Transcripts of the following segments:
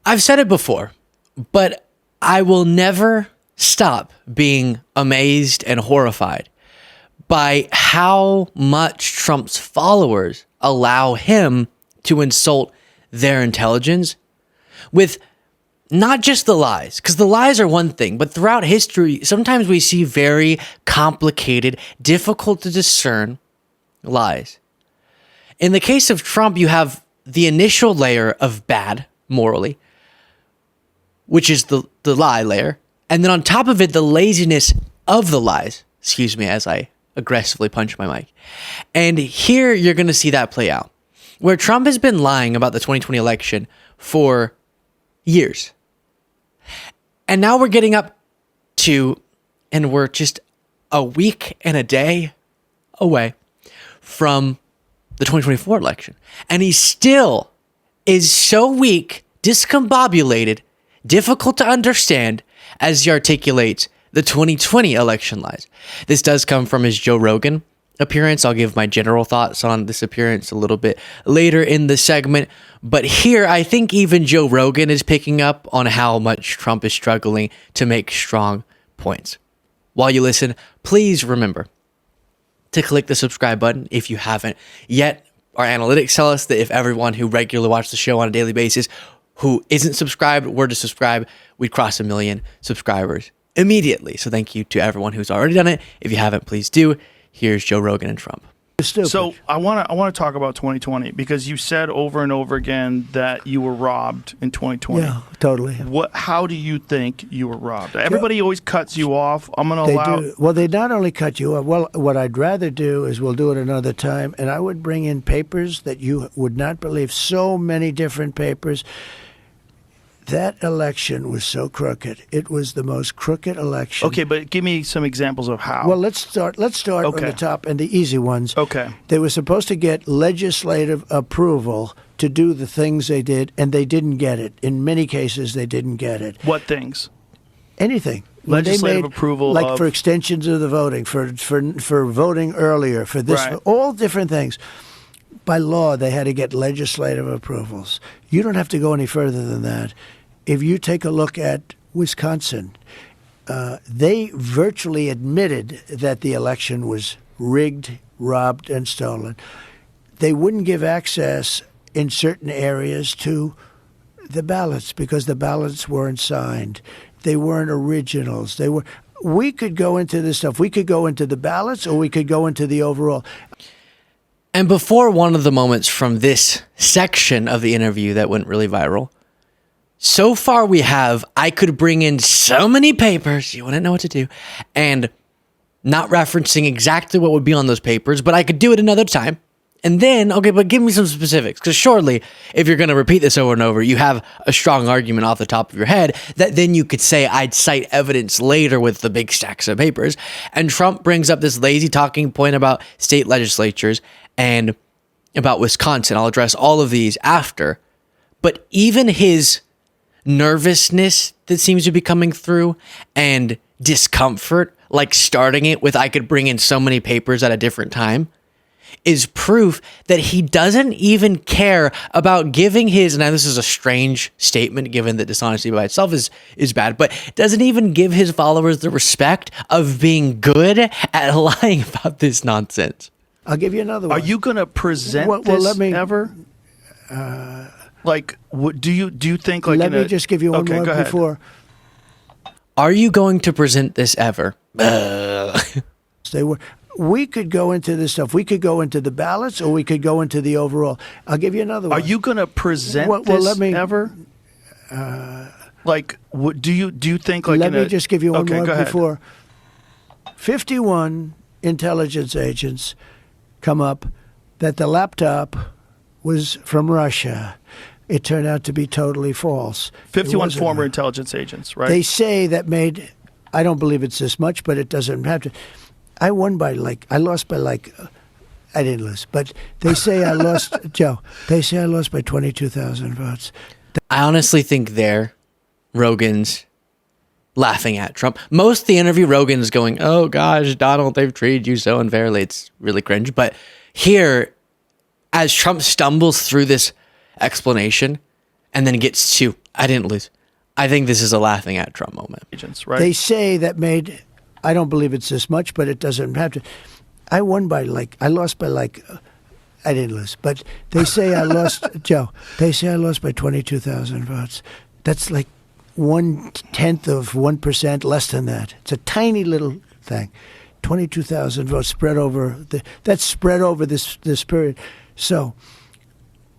I've said it before, but I will never stop being amazed and horrified by how much Trump's followers allow him to insult their intelligence with not just the lies, because the lies are one thing, but throughout history, sometimes we see very complicated, difficult to discern lies. In the case of Trump, you have the initial layer of bad morally, which is the lie layer. And then on top of it, the laziness of the lies. Excuse me as I aggressively punch my mic. And here you're going to see that play out, where Trump has been lying about the 2020 election for years. And now we're getting up to, and we're just a week and a day away from the 2024 election. And he still is so weak, discombobulated, difficult to understand as he articulates the 2020 election lies. This does come from his Joe Rogan appearance. I'll give my general thoughts on this appearance a little bit later in the segment. But here, I think even Joe Rogan is picking up on how much Trump is struggling to make strong points. While you listen, please remember to click the subscribe button if you haven't yet. Our analytics tell us that if everyone who regularly watches the show on a daily basis who isn't subscribed were to subscribe, we'd cross 1 million subscribers immediately. So thank you to everyone who's already done it. If you haven't, please do. Here's Joe Rogan and Trump. So I want to talk about 2020 because you said over and over again that you were robbed in 2020. Yeah, totally. How do you think you were robbed? Everybody always cuts you off. I'm going to allow. Well, they not only cut you off. Well, what I'd rather do is we'll do it another time, and I would bring in papers that you would not believe. So many different papers. That election was so crooked. It was the most crooked election. Okay, but give me some examples of how. Well, let's start on the top and the easy ones. Okay. They were supposed to get legislative approval to do the things they did, and they didn't get it. In many cases, they didn't get it. What things? Anything. Legislative approval like of... for extensions of the voting, for voting earlier, for this, right. All different things. By law, they had to get legislative approvals. You don't have to go any further than that. If you take a look at Wisconsin, they virtually admitted that the election was rigged, robbed, and stolen. They wouldn't give access in certain areas to the ballots because the ballots weren't signed. They weren't originals. We could go into this stuff. We could go into the ballots or we could go into the overall. And before one of the moments from this section of the interview that went really viral, so far we have, I could bring in so many papers, you wouldn't know what to do, and not referencing exactly what would be on those papers, but I could do it another time. And then, okay, but give me some specifics, because surely if you're going to repeat this over and over, you have a strong argument off the top of your head that then you could say I'd cite evidence later with the big stacks of papers. And Trump brings up this lazy talking point about state legislatures and about Wisconsin. I'll address all of these after. But even his nervousness that seems to be coming through and discomfort, like starting it with I could bring in so many papers at a different time, is proof that he doesn't even care about giving his, now this is a strange statement given that dishonesty by itself is bad, but doesn't even give his followers the respect of being good at lying about this nonsense. I'll give you another one. Are you going to present this ever? Do you think like? Let me just give you one more before. Are you going to present this ever? We could go into this stuff. We could go into the ballots, or we could go into the overall. I'll give you another one. Are you going to present this ever? Do you think like? Let me just give you one more go ahead. before. 51 intelligence agents come up that the laptop was from Russia. It turned out to be totally false. 51 former intelligence agents, right? They say that made, I don't believe it's this much, but it doesn't have to. I lost by I didn't lose, but they say I lost, Joe, they say I lost by 22,000 votes. I honestly think Rogan's laughing at Trump. Most of the interview, Rogan's going, oh gosh, Donald, they've treated you so unfairly. It's really cringe. But here, as Trump stumbles through this explanation and then gets to I didn't lose. I think this is a laughing at Trump moment. Agents, right? They say that made, I don't believe it's this much, but it doesn't have to. I lost by I didn't lose, but they say I lost, Joe, they say I lost by 22,000 votes. That's like 1/10 of 1%, less than that. It's a tiny little thing. 22,000 votes spread over, that's spread over this period. So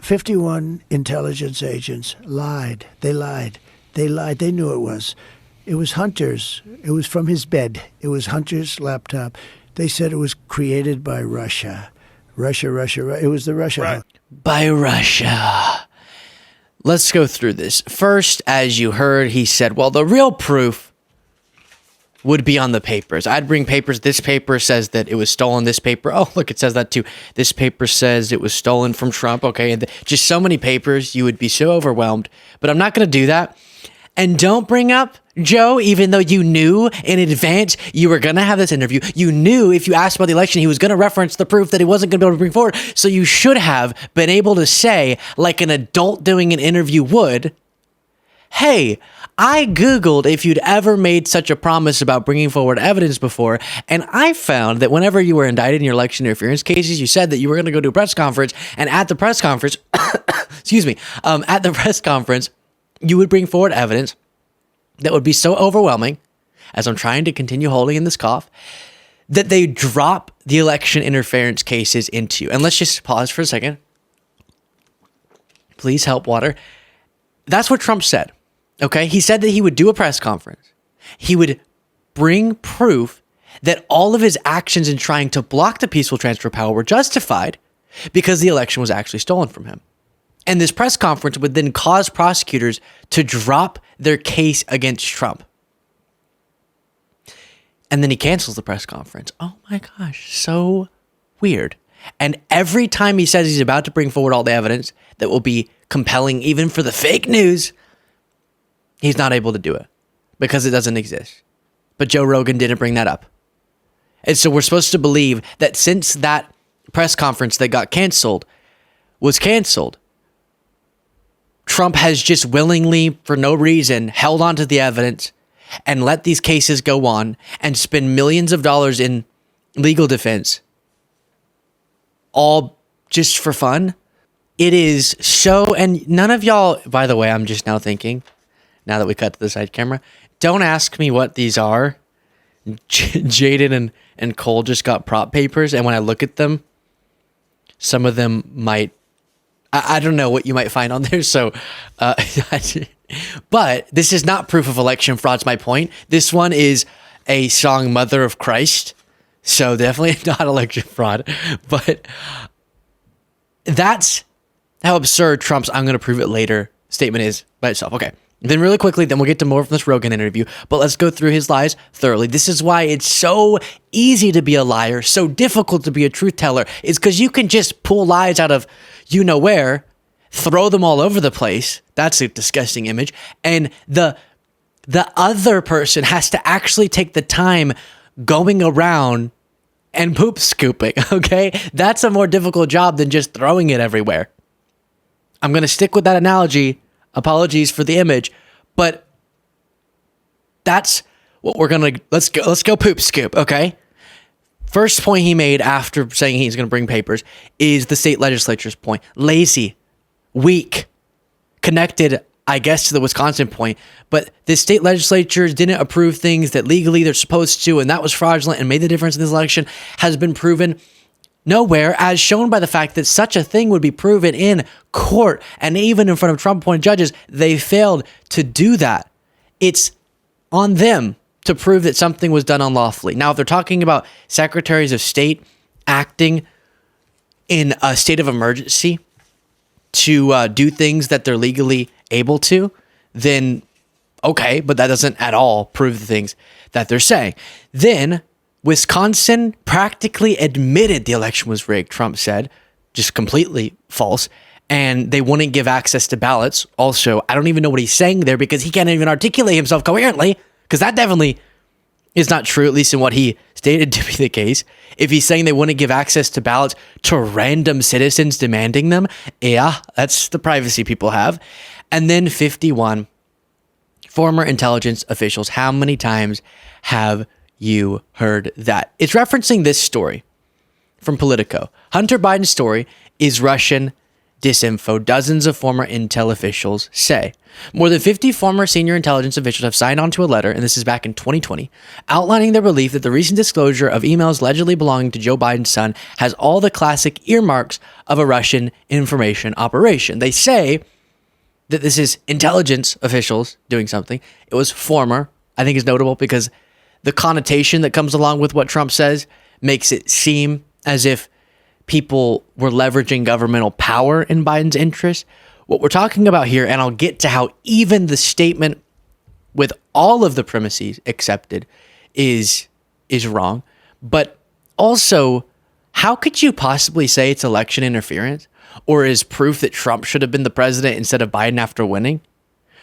51 intelligence agents lied. They lied. They lied. They knew it was. It was Hunter's. It was from his bed. It was Hunter's laptop. They said it was created by Russia. Russia. It was the Russia. Right. By Russia. Let's go through this. First, as you heard, he said, well, the real proof would be on the papers. I'd bring papers. This paper says that it was stolen. This paper, oh, look, it says that too. This paper says it was stolen from Trump. Okay, and just so many papers, you would be so overwhelmed. But I'm not going to do that. And don't bring up Joe, even though you knew in advance you were going to have this interview. You knew if you asked about the election, he was going to reference the proof that he wasn't going to be able to bring forward. So you should have been able to say, like an adult doing an interview would, hey, I Googled if you'd ever made such a promise about bringing forward evidence before, and I found that whenever you were indicted in your election interference cases, you said that you were going to go to a press conference, and at the press conference, at the press conference, you would bring forward evidence that would be so overwhelming, as I'm trying to continue holding in this cough, that they drop the election interference cases into you. And let's just pause for a second. Please help, water. That's what Trump said. Okay, he said that he would do a press conference. He would bring proof that all of his actions in trying to block the peaceful transfer of power were justified because the election was actually stolen from him. And this press conference would then cause prosecutors to drop their case against Trump. And then he cancels the press conference. Oh my gosh, so weird. And every time he says he's about to bring forward all the evidence that will be compelling even for the fake news, he's not able to do it because it doesn't exist. But Joe Rogan didn't bring that up. And so we're supposed to believe that since that press conference that got canceled was canceled, Trump has just willingly, for no reason, held on to the evidence and let these cases go on and spend millions of dollars in legal defense, all just for fun. It is so, and none of y'all, by the way, I'm just now thinking, now that we cut to the side camera, don't ask me what these are. Jaden and Cole just got prop papers, and when I look at them, some of them might, I don't know what you might find on there. So, but this is not proof of election fraud's my point. This one is a song, Mother of Christ. So definitely not election fraud, but that's how absurd Trump's "I'm going to prove it later" statement is by itself. Okay. Then really quickly, then we'll get to more from this Rogan interview, but let's go through his lies thoroughly. This is why it's so easy to be a liar, so difficult to be a truth teller, is because you can just pull lies out of you know where, throw them all over the place. That's a disgusting image. And the other person has to actually take the time going around and poop scooping, okay? That's a more difficult job than just throwing it everywhere. I'm going to stick with that analogy. Apologies for the image, but that's what we're going to, let's go poop scoop, okay? First point he made after saying he's going to bring papers is the state legislature's point. Lazy, weak, connected, I guess, to the Wisconsin point, but the state legislatures didn't approve things that legally they're supposed to, and that was fraudulent and made the difference in this election, has been proven nowhere, as shown by the fact that such a thing would be proven in court, and even in front of Trump-appointed judges, they failed to do that. It's on them to prove that something was done unlawfully. Now, if they're talking about secretaries of state acting in a state of emergency to do things that they're legally able to, then okay, but that doesn't at all prove the things that they're saying. Then Wisconsin practically admitted the election was rigged, Trump said, just completely false. And they wouldn't give access to ballots. Also, I don't even know what he's saying there because he can't even articulate himself coherently, because that definitely is not true, at least in what he stated to be the case. If he's saying they wouldn't give access to ballots to random citizens demanding them, yeah, that's the privacy people have. And then 51 former intelligence officials. How many times have you heard that? It's referencing this story from Politico. Hunter Biden's story is Russian disinfo, dozens of former intel officials say. More than 50 former senior intelligence officials have signed on to a letter, and this is back in 2020, outlining their belief that the recent disclosure of emails allegedly belonging to Joe Biden's son has all the classic earmarks of a Russian information operation. They say that this is intelligence officials doing something. It was former. I think is notable because the connotation that comes along with what Trump says makes it seem as if people were leveraging governmental power in Biden's interest. What we're talking about here, and I'll get to how even the statement with all of the premises accepted is wrong, but also, how could you possibly say it's election interference or is proof that Trump should have been the president instead of Biden after winning?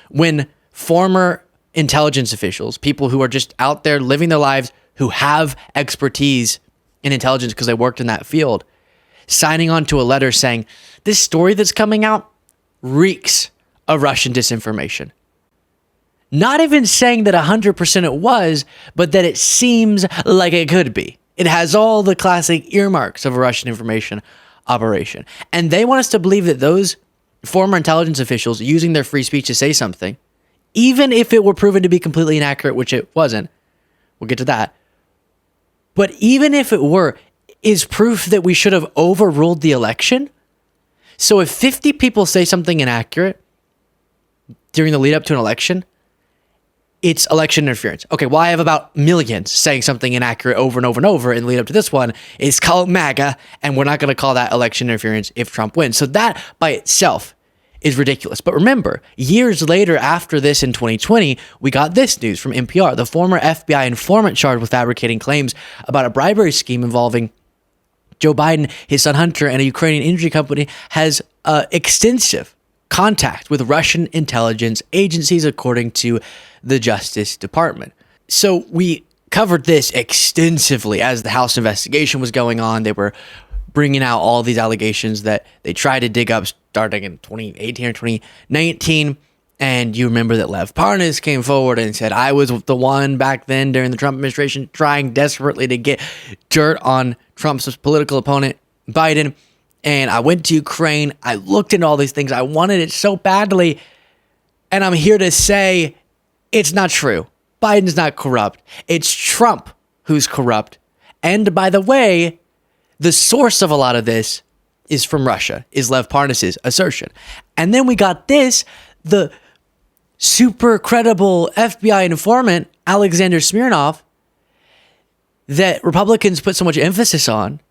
When former intelligence officials, people who are just out there living their lives, who have expertise in intelligence because they worked in that field, signing on to a letter saying, this story that's coming out reeks of Russian disinformation. Not even saying that 100% it was, but that it seems like it could be. It has all the classic earmarks of a Russian information operation. And they want us to believe that those former intelligence officials using their free speech to say something, even if it were proven to be completely inaccurate, which it wasn't, we'll get to that, but even if it were, is proof that we should have overruled the election. So if 50 people say something inaccurate during the lead up to an election, it's election interference. Okay, well, I have about millions saying something inaccurate over and over and over in the lead up to this one. It's called MAGA, and we're not going to call that election interference if Trump wins. So that by itself is ridiculous. But remember, years later after this in 2020, we got this news from NPR. The former FBI informant charged with fabricating claims about a bribery scheme involving Joe Biden, his son Hunter, and a Ukrainian energy company has extensive contact with Russian intelligence agencies, according to the Justice Department. So we covered this extensively as the House investigation was going on. They were bringing out all these allegations that they tried to dig up starting in 2018 or 2019. And you remember that Lev Parnas came forward and said, I was the one back then during the Trump administration trying desperately to get dirt on Trump's political opponent, Biden. And I went to Ukraine. I looked into all these things. I wanted it so badly. And I'm here to say it's not true. Biden's not corrupt. It's Trump who's corrupt. And by the way, the source of a lot of this is from Russia, is Lev Parnas' assertion. And then we got this, the super credible FBI informant, Alexander Smirnov, that Republicans put so much emphasis on,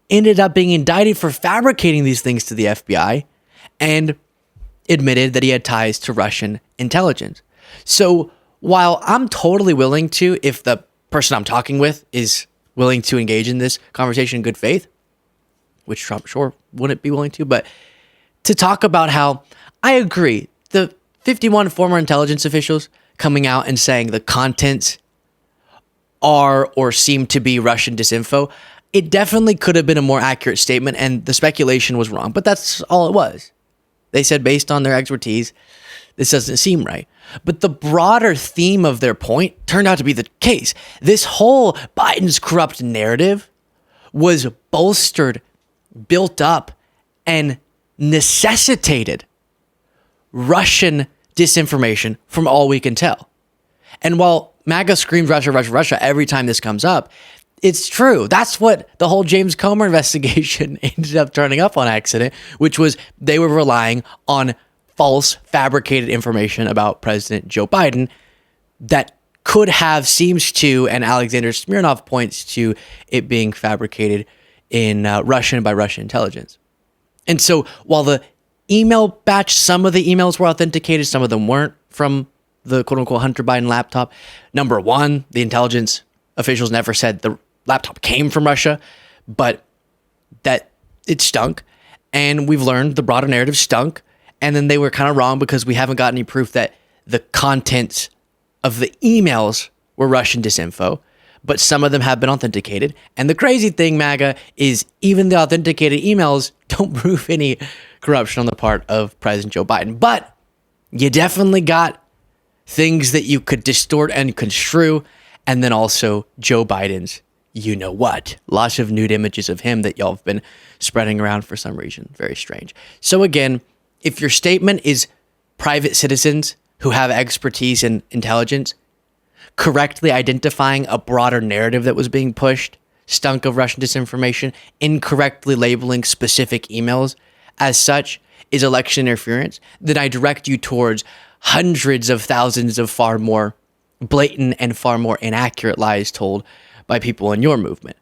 ended up being indicted for fabricating these things to the FBI and admitted that he had ties to Russian intelligence. So while I'm totally willing to, if the person I'm talking with is willing to engage in this conversation in good faith, which Trump sure wouldn't be willing to, but to talk about how I agree, the 51 former intelligence officials coming out and saying the contents are or seem to be Russian disinfo, it definitely could have been a more accurate statement, and the speculation was wrong, but that's all it was. They said based on their expertise, this doesn't seem right. But the broader theme of their point turned out to be the case. This whole Biden's corrupt narrative was bolstered, built up, and necessitated Russian disinformation from all we can tell. And while MAGA screams Russia, Russia, Russia every time this comes up, it's true. That's what the whole James Comer investigation ended up turning up on accident, which was they were relying on false, fabricated information about President Joe Biden that could have, seems to, and Alexander Smirnov points to it being fabricated in Russian by Russian intelligence. And so while the email batch, some of the emails were authenticated, some of them weren't from the quote-unquote Hunter Biden laptop. Number one, the intelligence officials never said the laptop came from Russia, but that it stunk. And we've learned the broader narrative stunk. And then they were kind of wrong because we haven't got any proof that the contents of the emails were Russian disinfo, but some of them have been authenticated. And the crazy thing, MAGA, is even the authenticated emails don't prove any corruption on the part of President Joe Biden. But you definitely got things that you could distort and construe, and then also Joe Biden's you know what. Lots of nude images of him that y'all have been spreading around for some reason. Very strange. So again, if your statement is private citizens who have expertise in intelligence correctly identifying a broader narrative that was being pushed, stunk of Russian disinformation, incorrectly labeling specific emails as such is election interference, then I direct you towards hundreds of thousands of far more blatant and far more inaccurate lies told by people in your movement.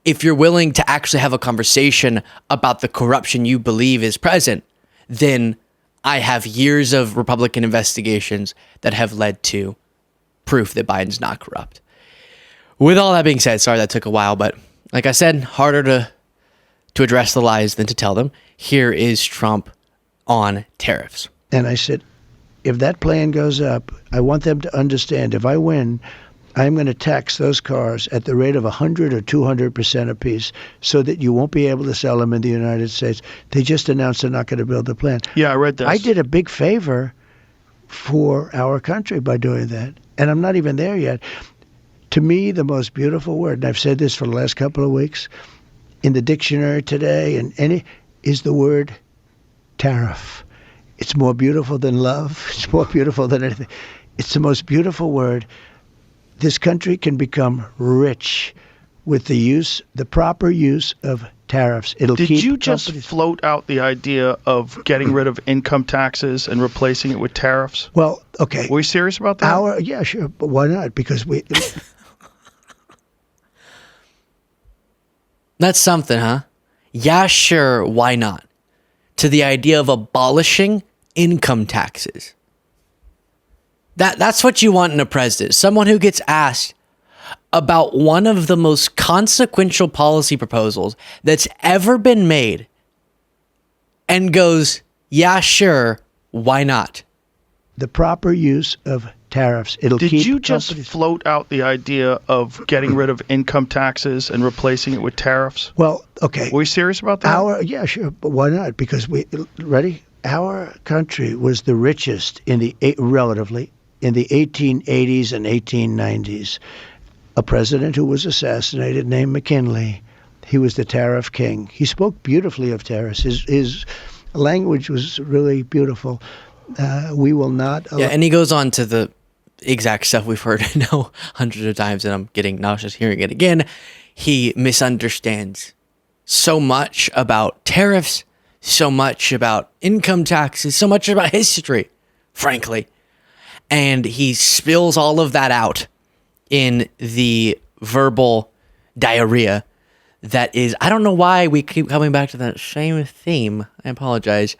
If you're willing to actually have a conversation about the corruption you believe is present, then I have years of Republican investigations that have led to proof that Biden's not corrupt. With all that being said, sorry that took a while, but like I said, harder to address the lies than to tell them. Here is Trump on tariffs. And I said, if that plan goes up, I want them to understand if I win, I'm going to tax those cars at the rate of 100 or 200% apiece so that you won't be able to sell them in the United States. They just announced they're not going to build the plant. Yeah, I read this. I did a big favor for our country by doing that. And I'm not even there yet. To me, the most beautiful word, and I've said this for the last couple of weeks, in the dictionary today, is the word tariff. It's more beautiful than love. It's more beautiful than anything. It's the most beautiful word. This country can become rich with the proper use of tariffs. It'll Did keep you just companies. float out the idea of getting rid of income taxes and replacing it with tariffs? Well, okay. Were you serious about that? Yeah, sure, but why not? Because we. That's something, huh? Yeah, sure, why not? To the idea of abolishing income taxes. That's what you want in a president. Someone who gets asked about one of the most consequential policy proposals that's ever been made and goes, yeah, sure, why not? The proper use of tariffs. It'll Did keep you just companies. float out the idea of getting rid of income taxes and replacing it with tariffs? Well, okay. Were you serious about that? Yeah, sure, but why not? Because ready? Our country was the richest relatively in the 1880s and 1890s. A president who was assassinated named McKinley. He was the tariff king. He spoke beautifully of tariffs. His language was really beautiful. We will not. Yeah, and he goes on to the exact stuff we've heard hundreds of times, and I'm getting nauseous hearing it again. He misunderstands so much about tariffs, so much about income taxes, so much about history, frankly. And he spills all of that out in the verbal diarrhea that is, I don't know why we keep coming back to that same theme. I apologize.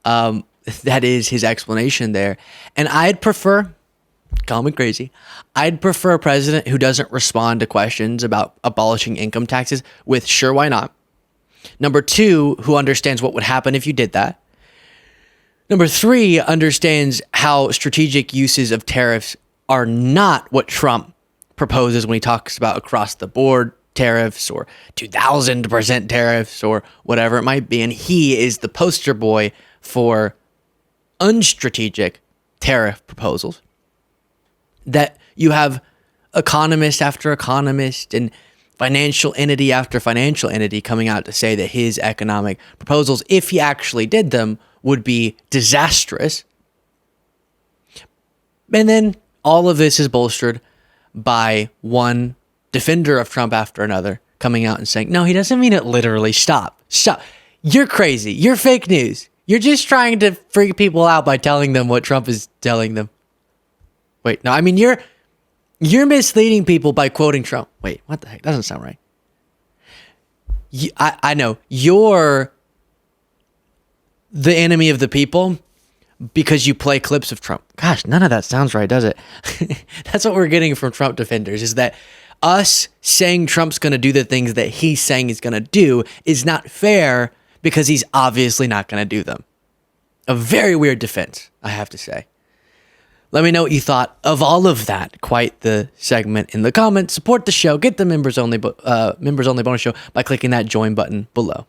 That is his explanation there. And I'd prefer, call me crazy, I'd prefer a president who doesn't respond to questions about abolishing income taxes with sure, why not? Number two, who understands what would happen if you did that. Number three, understands how strategic uses of tariffs are not what Trump proposes when he talks about across the board tariffs or 2,000% tariffs or whatever it might be. And he is the poster boy for unstrategic tariff proposals that you have economist after economist and financial entity after financial entity coming out to say that his economic proposals, if he actually did them, would be disastrous. And then all of this is bolstered by one defender of Trump after another coming out and saying, no, he doesn't mean it literally. Stop. You're crazy. You're fake news. You're just trying to freak people out by telling them what Trump is telling them. Wait, no, I mean, you're misleading people by quoting Trump. Wait, what the heck? That doesn't sound right. I know. You're the enemy of the people because you play clips of Trump. Gosh, none of that sounds right, does it? That's what we're getting from Trump defenders, is that us saying Trump's going to do the things that he's saying he's going to do is not fair because he's obviously not going to do them. A very weird defense, I have to say. Let me know what you thought of all of that. Quite the segment in the comments. Support the show. Get the members only bonus show by clicking that join button below.